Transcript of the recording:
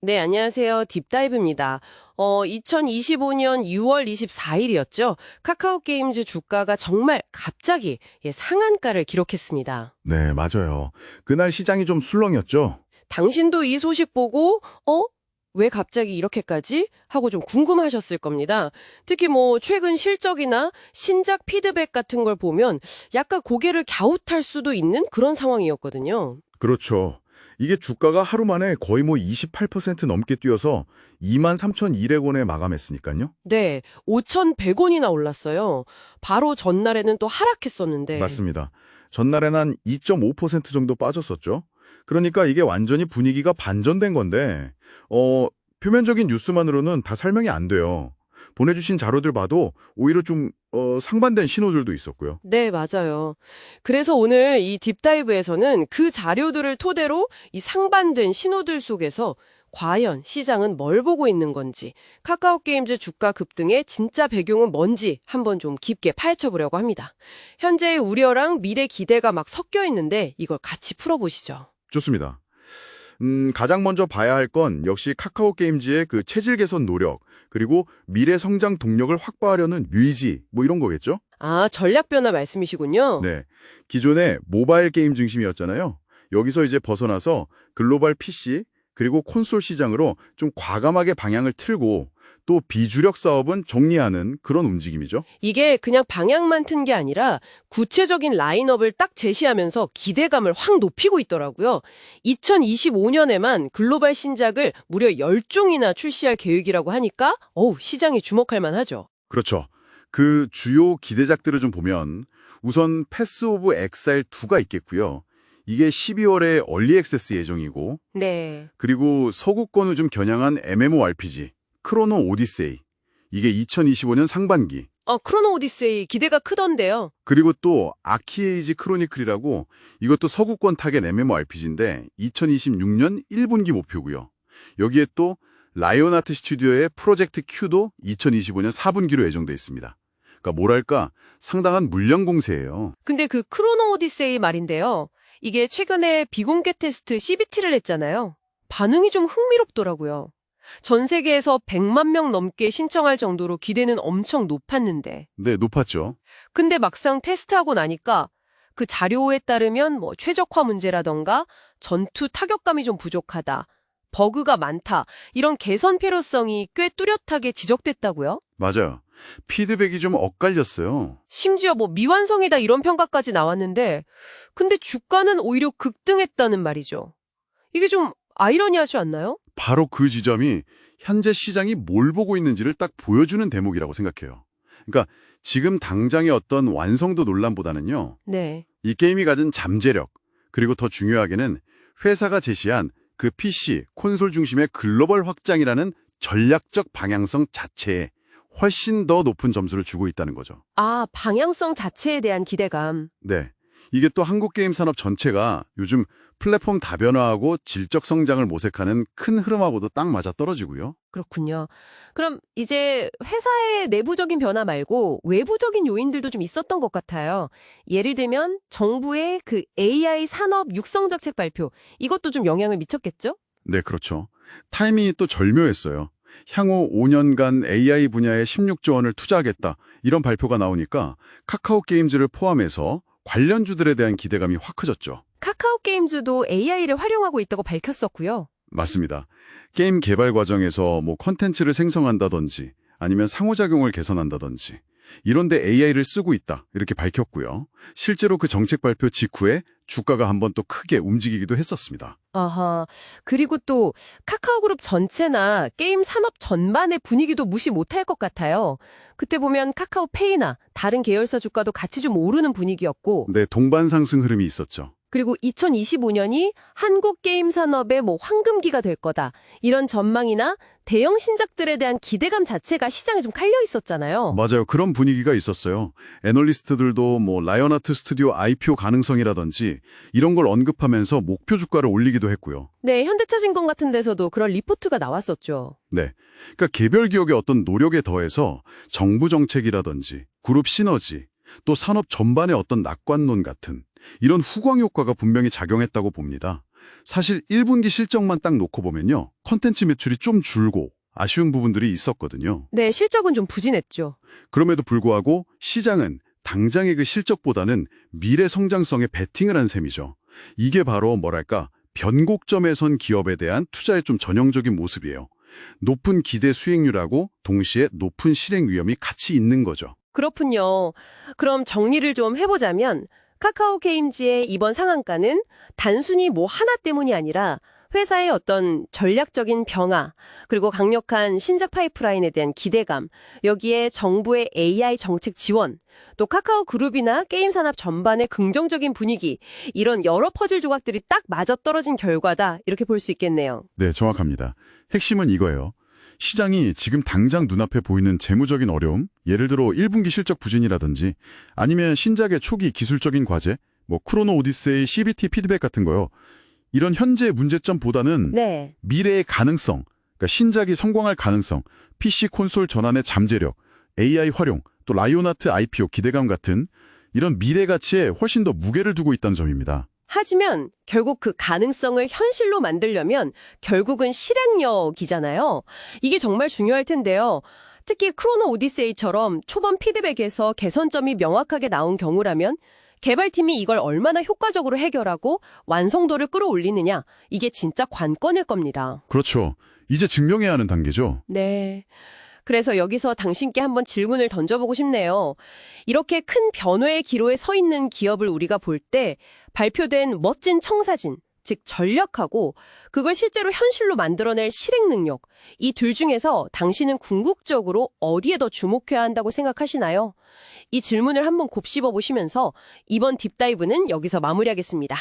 네, 안녕하세요. 딥다이브입니다. 2025년 6월 24일이었죠. 카카오 게임즈 주가가 정말 갑자기 상한가를 기록했습니다. 네, 맞아요. 그날 시장이 좀 술렁였죠? 당신도 이 소식 보고, 왜 갑자기 이렇게까지? 하고 좀 궁금하셨을 겁니다. 특히 최근 실적이나 신작 피드백 같은 걸 보면 약간 고개를 갸웃할 수도 있는 그런 상황이었거든요. 그렇죠. 이게 주가가 하루 만에 거의 28% 넘게 뛰어서 23,200원에 마감했으니까요. 네, 5,100원이나 올랐어요. 바로 전날에는 또 하락했었는데. 맞습니다. 전날엔 한 2.5% 정도 빠졌었죠. 그러니까 이게 완전히 분위기가 반전된 건데, 표면적인 뉴스만으로는 다 설명이 안 돼요. 보내주신 자료들 봐도 오히려 좀 상반된 신호들도 있었고요. 네, 맞아요. 그래서 오늘 이 딥다이브에서는 그 자료들을 토대로 이 상반된 신호들 속에서 과연 시장은 뭘 보고 있는 건지, 카카오 게임즈 주가 급등의 진짜 배경은 뭔지 한번 좀 깊게 파헤쳐 보려고 합니다. 현재의 우려랑 미래 기대가 막 섞여 있는데 이걸 같이 풀어보시죠. 좋습니다. 가장 먼저 봐야 할 건 역시 카카오 게임즈의 그 체질 개선 노력, 그리고 미래 성장 동력을 확보하려는 의지, 이런 거겠죠? 아, 전략 변화 말씀이시군요. 네. 기존에 모바일 게임 중심이었잖아요. 여기서 이제 벗어나서 글로벌 PC, 그리고 콘솔 시장으로 좀 과감하게 방향을 틀고 또 비주력 사업은 정리하는 그런 움직임이죠. 이게 그냥 방향만 튼 게 아니라 구체적인 라인업을 딱 제시하면서 기대감을 확 높이고 있더라고요. 2025년에만 글로벌 신작을 무려 10종이나 출시할 계획이라고 하니까 시장이 주목할 만하죠. 그렇죠. 그 주요 기대작들을 좀 보면 우선 패스 오브 엑사일 2가 있겠고요. 이게 12월에 얼리 액세스 예정이고, 네. 그리고 서구권을 좀 겨냥한 MMORPG 크로노 오디세이, 이게 2025년 상반기. 크로노 오디세이 기대가 크던데요. 그리고 또 아키에이지 크로니클이라고, 이것도 서구권 타겟 MMORPG인데 2026년 1분기 목표고요. 여기에 또 라이온하트 스튜디오의 프로젝트 Q도 2025년 4분기로 예정돼 있습니다. 그러니까 뭐랄까 상당한 물량 공세예요. 근데 그 크로노 오디세이 말인데요. 이게 최근에 비공개 테스트 CBT를 했잖아요. 반응이 좀 흥미롭더라고요. 전 세계에서 100만 명 넘게 신청할 정도로 기대는 엄청 높았는데. 네, 높았죠. 근데 막상 테스트하고 나니까 그 자료에 따르면 최적화 문제라던가 전투 타격감이 좀 부족하다, 버그가 많다, 이런 개선 필요성이 꽤 뚜렷하게 지적됐다고요? 맞아요. 피드백이 좀 엇갈렸어요. 심지어 미완성이다 이런 평가까지 나왔는데 근데 주가는 오히려 급등했다는 말이죠. 이게 좀 아이러니하지 않나요? 바로 그 지점이 현재 시장이 뭘 보고 있는지를 딱 보여주는 대목이라고 생각해요. 그러니까 지금 당장의 어떤 완성도 논란보다는요. 네. 이 게임이 가진 잠재력, 그리고 더 중요하게는 회사가 제시한 그 PC, 콘솔 중심의 글로벌 확장이라는 전략적 방향성 자체에 훨씬 더 높은 점수를 주고 있다는 거죠. 아, 방향성 자체에 대한 기대감. 네. 이게 또 한국 게임 산업 전체가 요즘 플랫폼 다변화하고 질적 성장을 모색하는 큰 흐름하고도 딱 맞아떨어지고요. 그렇군요. 그럼 이제 회사의 내부적인 변화 말고 외부적인 요인들도 좀 있었던 것 같아요. 예를 들면 정부의 그 AI 산업 육성 정책 발표, 이것도 좀 영향을 미쳤겠죠? 네, 그렇죠. 타이밍이 또 절묘했어요. 향후 5년간 AI 분야에 16조 원을 투자하겠다, 이런 발표가 나오니까 카카오 게임즈를 포함해서 관련주들에 대한 기대감이 확 커졌죠. 카카오 게임즈도 AI를 활용하고 있다고 밝혔었고요. 맞습니다. 게임 개발 과정에서 컨텐츠를 생성한다든지 아니면 상호작용을 개선한다든지 이런 데 AI를 쓰고 있다, 이렇게 밝혔고요. 실제로 그 정책 발표 직후에 주가가 한번 또 크게 움직이기도 했었습니다. 아하. 그리고 또 카카오그룹 전체나 게임 산업 전반의 분위기도 무시 못할 것 같아요. 그때 보면 카카오페이나 다른 계열사 주가도 같이 좀 오르는 분위기였고, 네, 동반 상승 흐름이 있었죠. 그리고 2025년이 한국 게임 산업의 황금기가 될 거다, 이런 전망이나 대형 신작들에 대한 기대감 자체가 시장에 좀 깔려 있었잖아요. 맞아요. 그런 분위기가 있었어요. 애널리스트들도 라이온하트 스튜디오 IPO 가능성이라든지 이런 걸 언급하면서 목표 주가를 올리기도 했고요. 네, 현대차증권 같은 데서도 그런 리포트가 나왔었죠. 네. 그러니까 개별 기업의 어떤 노력에 더해서 정부 정책이라든지 그룹 시너지, 또 산업 전반의 어떤 낙관론 같은 이런 후광 효과가 분명히 작용했다고 봅니다. 사실 1분기 실적만 딱 놓고 보면요. 컨텐츠 매출이 좀 줄고 아쉬운 부분들이 있었거든요. 네, 실적은 좀 부진했죠. 그럼에도 불구하고 시장은 당장의 그 실적보다는 미래 성장성에 베팅을 한 셈이죠. 이게 바로 뭐랄까 변곡점에 선 기업에 대한 투자의 좀 전형적인 모습이에요. 높은 기대 수익률하고 동시에 높은 실행 위험이 같이 있는 거죠. 그렇군요. 그럼 정리를 좀 해보자면 카카오 게임즈의 이번 상한가는 단순히 뭐 하나 때문이 아니라 회사의 어떤 전략적인 변화, 그리고 강력한 신작 파이프라인에 대한 기대감, 여기에 정부의 AI 정책 지원, 또 카카오 그룹이나 게임 산업 전반의 긍정적인 분위기, 이런 여러 퍼즐 조각들이 딱 맞아떨어진 결과다, 이렇게 볼 수 있겠네요. 네, 정확합니다. 핵심은 이거예요. 시장이 지금 당장 눈앞에 보이는 재무적인 어려움, 예를 들어 1분기 실적 부진이라든지 아니면 신작의 초기 기술적인 과제, 뭐 크로노 오디세이 CBT 피드백 같은 거요. 이런 현재 문제점보다는 네. 미래의 가능성, 그러니까 신작이 성공할 가능성, PC 콘솔 전환의 잠재력, AI 활용, 또 라이오나트 IPO 기대감 같은 이런 미래 가치에 훨씬 더 무게를 두고 있다는 점입니다. 하지만 결국 그 가능성을 현실로 만들려면 결국은 실행력이잖아요. 이게 정말 중요할 텐데요. 특히 크로노 오디세이처럼 초반 피드백에서 개선점이 명확하게 나온 경우라면 개발팀이 이걸 얼마나 효과적으로 해결하고 완성도를 끌어올리느냐, 이게 진짜 관건일 겁니다. 그렇죠. 이제 증명해야 하는 단계죠. 네. 그래서 여기서 당신께 한번 질문을 던져보고 싶네요. 이렇게 큰 변화의 기로에 서 있는 기업을 우리가 볼 때 발표된 멋진 청사진, 즉 전략하고 그걸 실제로 현실로 만들어낼 실행 능력, 이 둘 중에서 당신은 궁극적으로 어디에 더 주목해야 한다고 생각하시나요? 이 질문을 한번 곱씹어 보시면서 이번 딥다이브는 여기서 마무리하겠습니다.